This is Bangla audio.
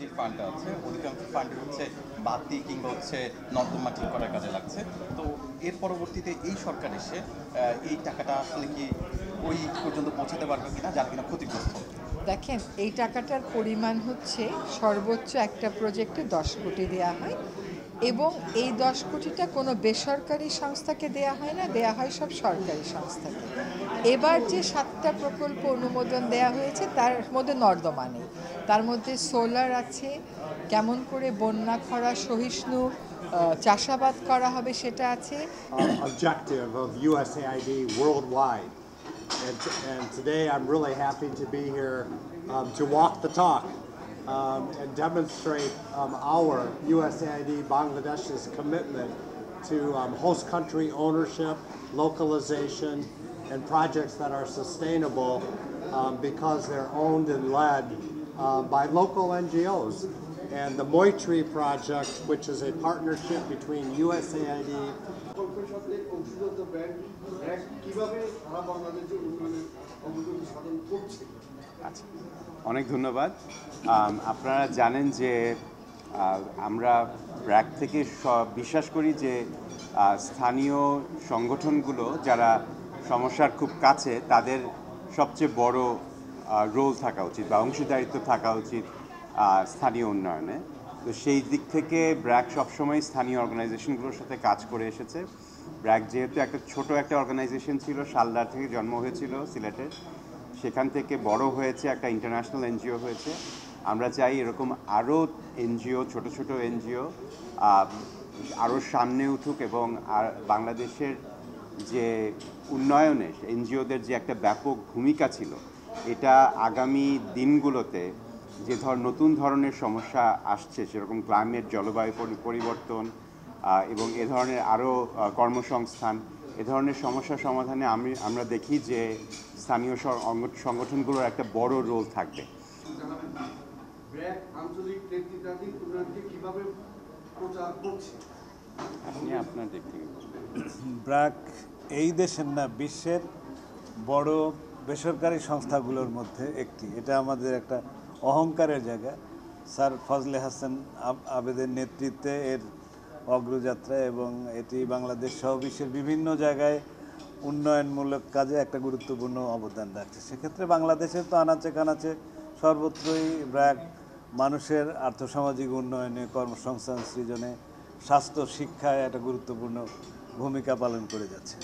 যে ফান্ড আছে অধিকাংশ ফান্ড হচ্ছে বাতি কিংবা হচ্ছে নর্দমা ঠিক করার কাজে লাগছে। তো এর পরবর্তীতে এই সরকার এসে এই টাকাটা আসলে কি ওই পর্যন্ত পৌঁছাতে পারবে কিনা, যারা কিনা ক্ষতিগ্রস্ত? দেখেন, এই টাকাটার পরিমাণ হচ্ছে সর্বোচ্চ একটা প্রজেক্টে 10 কোটি দেওয়া হয়, এবং এই 10 কোটিটা কোনো বেসরকারি সংস্থাকে দেয়া হয় না, দেয়া হয় সব সরকারি সংস্থাকে। এবার যে 7টা প্রকল্প অনুমোদন দেয়া হয়েছে তার মধ্যে নর্দমা নেই, তার মধ্যে সোলার আছে, কেমন করে বন্যা খরা সহিষ্ণু চাষাবাদ করা হবে সেটা আছে। Objective of USAID worldwide. And today I'm really happy to be here to walk the talk and demonstrate our USAID Bangladesh's commitment to host country ownership, localization, and projects that are sustainable because they're owned and led by local NGOs. And the Moitri project, which is a partnership between USAID আচ্ছা, অনেক ধন্যবাদ। আপনারা জানেন যে আমরা ব্র্যাক থেকে বিশ্বাস করি যে স্থানীয় সংগঠনগুলো যারা সমস্যার খুব কাছে, তাদের সবচেয়ে বড় রোল থাকা উচিত বা অংশীদারিত্ব থাকা উচিত স্থানীয় উন্নয়নে। তো সেই দিক থেকে ব্র্যাক সবসময় স্থানীয় অর্গানাইজেশনগুলোর সাথে কাজ করে এসেছে। ব্র্যাক যেহেতু একটা ছোট একটা অর্গানাইজেশন ছিল, শালদার থেকে জন্ম হয়েছিল সিলেটের, সেখান থেকে বড় হয়েছে একটা ইন্টারন্যাশনাল এনজিও হয়েছে। আমরা চাই এরকম আরও এনজিও, ছোট ছোট এনজিও আরও সামনে উঠুক, এবং আর বাংলাদেশের যে উন্নয়নে এনজিওদের যে একটা ব্যাপক ভূমিকা ছিল, এটা আগামী দিনগুলোতে যে নতুন ধরনের সমস্যা আসছে, সেরকম ক্লাইমেট, জলবায়ু পরিবর্তন এবং এ ধরনের আরও কর্মসংস্থান, এ ধরনের সমস্যার সমাধানে আমরা দেখি যে স্থানীয় সংগঠনগুলোর একটা বড় রোল থাকবে। আপনি আপনার দিক থেকে ব্র্যাক এই দেশের না, বিশ্বের বড় বেসরকারি সংস্থাগুলোর মধ্যে একটি। এটা আমাদের একটা অহংকারের জায়গা। স্যার ফজলে হাসান আবেদের নেতৃত্বে এর অগ্রযাত্রা, এবং এটি বাংলাদেশ সহ বিশ্বের বিভিন্ন জায়গায় উন্নয়নমূলক কাজে একটা গুরুত্বপূর্ণ অবদান রাখছে। সেক্ষেত্রে বাংলাদেশের তো আনাচে কানাচে সর্বত্রই ব্র্যাক মানুষের আর্থসামাজিক উন্নয়নে, কর্মসংস্থান সৃজনে, স্বাস্থ্য, শিক্ষায় একটা গুরুত্বপূর্ণ ভূমিকা পালন করে যাচ্ছে।